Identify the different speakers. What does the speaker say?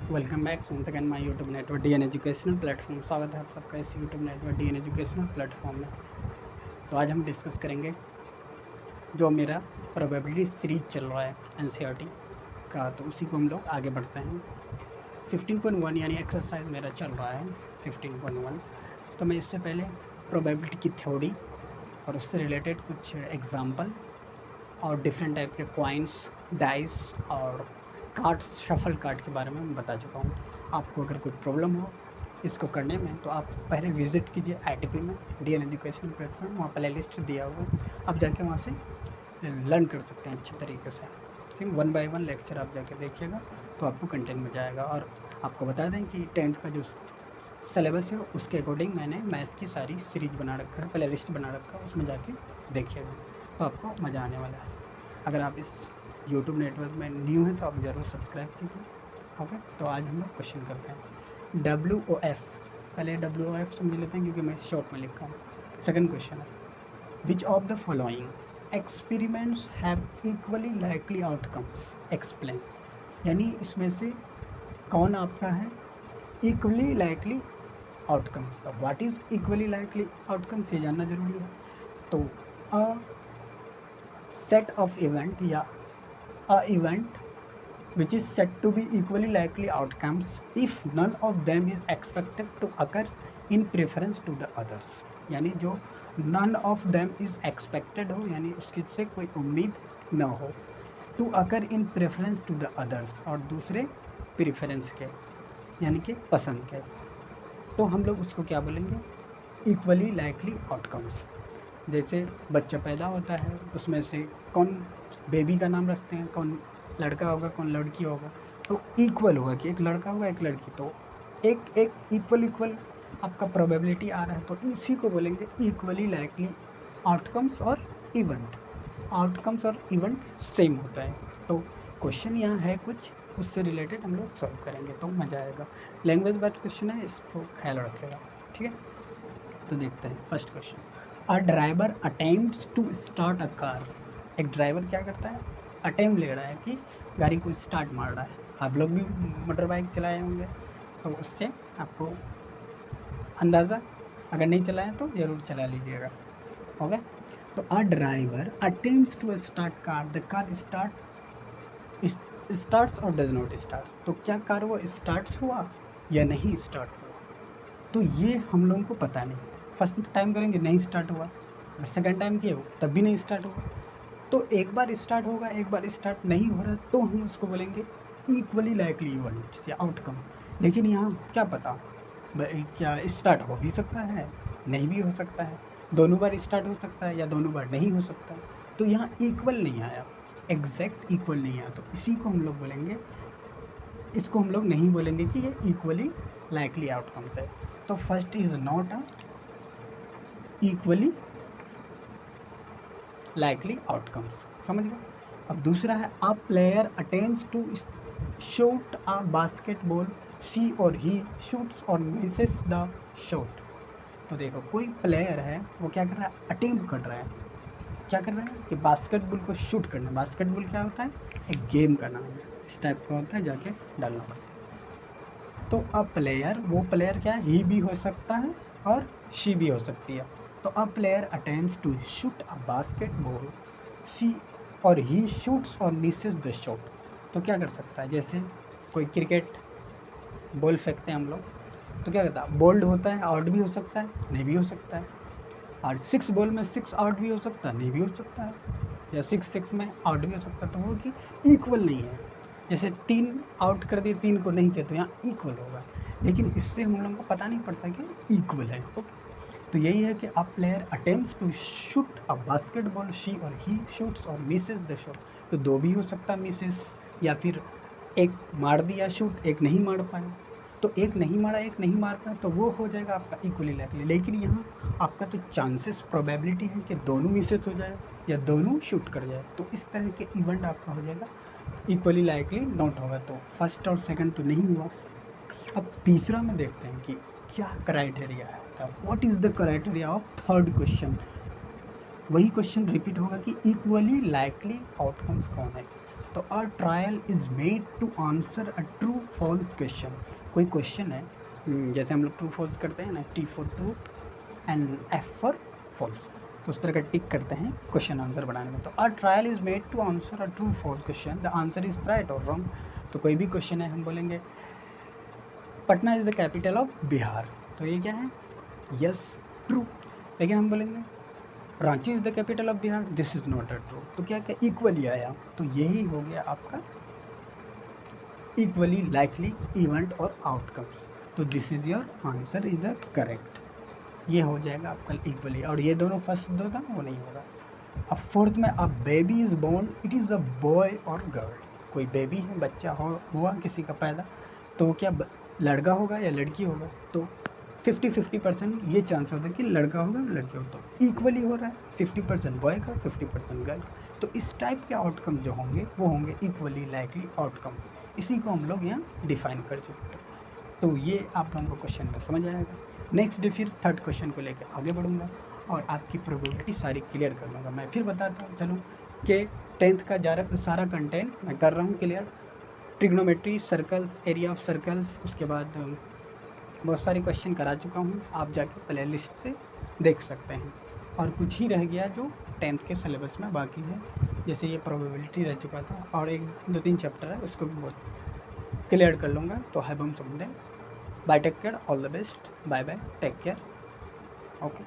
Speaker 1: Welcome back once again my YouTube network D N educational platform. स्वागत है आप सबका इस YouTube network D N educational platform में। तो आज हम डिस्कस करेंगे जो मेरा प्रोबेबिलिटी सीरीज चल रहा है एनसीईआरटी का, तो उसी को हम लोग आगे बढ़ते हैं। 15.1 यानी एक्सरसाइज मेरा चल रहा है 15.1। तो मैं इससे पहले प्रोबेबिलिटी की थ्योरी और उससे रिलेटेड कुछ एग्जाम्पल और डिफरेंट टाइप के कॉइन्स, डाइस और कार्ड्स, शफल कार्ड के बारे में मैं बता चुका हूँ। आपको अगर कोई प्रॉब्लम हो इसको करने में तो आप पहले विज़िट कीजिए आईटीपी में, डीएन एजुकेशन प्लेटफॉर्म, वहाँ प्ले लिस्ट दिया हुआ है, आप जाके वहाँ से लर्न कर सकते हैं अच्छे तरीके से। ठीक, 1 बाय 1 लेक्चर आप जाके देखिएगा तो आपको कंटेंट मिल जाएगा। और आपको बता दें कि 10th का जो सिलेबस है उसके अकॉर्डिंग मैंने मैथ की सारी सीरीज बना रखा है, प्ले लिस्ट बना रखा है, उसमें जाके देखिएगा तो आपको मज़ा आने वाला है। अगर आप इस यूट्यूब नेटवर्क में न्यू हैं तो आप ज़रूर सब्सक्राइब कीजिए। ओके, तो आज हम लोग क्वेश्चन करते हैं WOF। पहले WOF समझ लेते हैं क्योंकि मैं शॉर्ट में लिखा हूँ। सेकंड क्वेश्चन है, which of the following experiments have equally likely outcomes, explain. यानी इसमें से कौन आपका है इक्वली लाइकली आउटकम्स का। What is equally likely outcomes, ये जानना जरूरी है। तो अ सेट ऑफ इवेंट या अ event which is said to be equally likely outcomes if none of them is expected to occur in preference to the others। यानी जो none of them is expected हो, यानी उसकी से कोई उम्मीद न हो, to occur in preference to the others, और दूसरे प्रेफरेंस के यानी कि पसंद के, तो हम लोग उसको क्या बोलेंगे, इक्वली लाइकली आउटकम्स। जैसे बच्चा पैदा होता है, उसमें से कौन बेबी का नाम रखते हैं, कौन लड़का होगा कौन लड़की होगा, तो इक्वल होगा कि एक लड़का होगा एक लड़की, तो एक एक इक्वल आपका प्रोबेबिलिटी आ रहा है, तो इसी को बोलेंगे इक्वली लाइकली आउटकम्स और इवेंट। आउटकम्स और इवेंट सेम होता है। तो क्वेश्चन यहाँ है कुछ उससे रिलेटेड हम लोग सॉल्व करेंगे तो मज़ा आएगा। लैंग्वेज वाइज क्वेश्चन है, इसको ख्याल रखेगा। ठीक है, तो देखते हैं first question. A driver attempts to start a car. एक ड्राइवर क्या करता है, अटेम्प्ट ले रहा है कि गाड़ी को स्टार्ट मार रहा है। आप लोग भी मोटर बाइक चलाए होंगे तो उससे आपको अंदाज़ा, अगर नहीं चलाएं तो ज़रूर चला लीजिएगा। ओके, तो a driver attempts to start car, the car starts और डज नॉट स्टार्ट। तो क्या कार वो स्टार्ट्स हुआ या नहीं स्टार्ट हुआ, तो ये हम लोगों को पता नहीं। फर्स्ट टाइम करेंगे नहीं स्टार्ट हुआ, और सेकंड टाइम किए तब भी नहीं स्टार्ट हुआ, तो एक बार स्टार्ट होगा एक बार स्टार्ट नहीं हो रहा, तो हम उसको बोलेंगे इक्वली लाइकली इवेंट्स या आउटकम। लेकिन यहाँ क्या पता, क्या स्टार्ट हो भी सकता है नहीं भी हो सकता है, दोनों बार स्टार्ट हो सकता है या दोनों बार नहीं हो सकता है, तो यहाँ इक्वल नहीं आया, एग्जैक्ट इक्वल नहीं आया, तो इसी को हम लोग बोलेंगे, इसको हम लोग नहीं बोलेंगे कि ये इक्वली लाइकली आउटकम्स है। तो first is not a equally likely outcomes, समझ गए। अब दूसरा है, a player attempts to shoot a basketball, she और ही शूट्स और मिसेस द शॉट। तो देखो कोई प्लेयर है वो क्या कर रहा है, अटेम्प्ट कर रहा है, क्या कर रहा है कि बास्केटबॉल को शूट करना। बास्केटबॉल क्या होता है, एक गेम का नाम है, इस टाइप का होता है, जाके डालना पड़ता है। तो अ प्लेयर, वो प्लेयर क्या है, ही भी हो सकता है और शी भी हो सकती है। तो a player attempts to shoot a basketball, she और ही शूट्स और मिसेस द शॉट। तो क्या कर सकता है, जैसे कोई क्रिकेट बॉल फेंकते हैं हम लोग, तो क्या कहता है, बोल्ड होता है, आउट भी हो सकता है नहीं भी हो सकता है, और 6 बॉल में 6 आउट भी हो सकता है नहीं भी हो सकता है, या 6 में आउट भी हो सकता है। तो वो कि इक्वल नहीं है, जैसे 3 आउट कर दिए 3 को नहीं किया तो यहाँ इक्वल होगा, लेकिन इससे हम लोगों को पता नहीं पड़ता कि इक्वल है। ओके, तो यही है कि a player attempts to shoot a basketball, she और ही शूट्स और मिसेस द शॉट। तो दो भी हो सकता है मिसेस, या फिर एक मार दिया शूट एक नहीं मार पाया, तो एक नहीं मारा एक नहीं मार पाया, तो वो हो जाएगा आपका इक्वली लाइकली। लेकिन यहाँ आपका तो चांसेस, प्रोबेबिलिटी है कि दोनों मिसेस हो जाए या दोनों शूट कर जाए, तो इस तरह के इवेंट आपका हो जाएगा इक्वली लाइकली नॉट होगा। तो फर्स्ट और सेकंड तो नहीं हुआ। अब तीसरा में देखते हैं कि क्या क्राइटेरिया है, what is the criteria of third question. वही क्वेश्चन रिपीट होगा कि इक्वली लाइकली आउटकम्स कौन है। तो a trial is made to answer a true false question. कोई क्वेश्चन है, जैसे हम लोग ट्रू फॉल्स करते हैं ना, T for true and F for false, तो उस तरह का टिक करते हैं क्वेश्चन आंसर बनाने में। तो a trial is made to answer a true false question, the answer is right और रॉन्ग। तो कोई भी क्वेश्चन है, हम बोलेंगे Patna is the capital of Bihar, तो ये क्या है, यस ट्रू। लेकिन हम बोलेंगे Ranchi is the capital of Bihar, this is not a true. तो क्या क्या इक्वली आया, तो यही हो गया आपका इक्वली लाइकली इवेंट और आउटकम्स। तो this is your answer is a correct, ये हो जाएगा आपका इक्वली। और ये दोनों फर्स्ट दो था वो नहीं होगा। अब फोर्थ में, a baby is born, it is a boy और गर्ल। कोई बेबी है, बच्चा हुआ किसी का पैदा, तो क्या लड़का होगा या लड़की होगा, तो 50-50% ये चांस होता है कि लड़का होगा लड़की होगा। तो इक्वली हो रहा है, 50% बॉय का 50% गर्ल का। तो इस टाइप के आउटकम जो होंगे वो होंगे इक्वली लाइकली आउटकम। इसी को हम लोग यहाँ डिफाइन कर चुके हैं। तो ये आप लोगों को क्वेश्चन में समझ आएगा। नेक्स्ट डे फिर थर्ड क्वेश्चन को लेकर आगे बढ़ूँगा और आपकी प्रोबेबिलिटी सारी क्लियर कर दूँगा। मैं फिर बताता हूँ चलो कि 10th का सारा कंटेंट मैं कर रहा हूँ clear. Trigonometry, circles, area of circles, उसके बाद बहुत सारे क्वेश्चन करा चुका हूँ, आप जाके प्ले लिस्ट से देख सकते हैं। और कुछ ही रह गया जो 10th के सिलेबस में बाकी है, जैसे ये प्रोबेबिलिटी रह चुका था और 1-2-3 चैप्टर है, उसको भी बहुत क्लियर कर लूँगा। तो हैव हम समझें। Bye, take care, all the best, bye bye, take care, okay.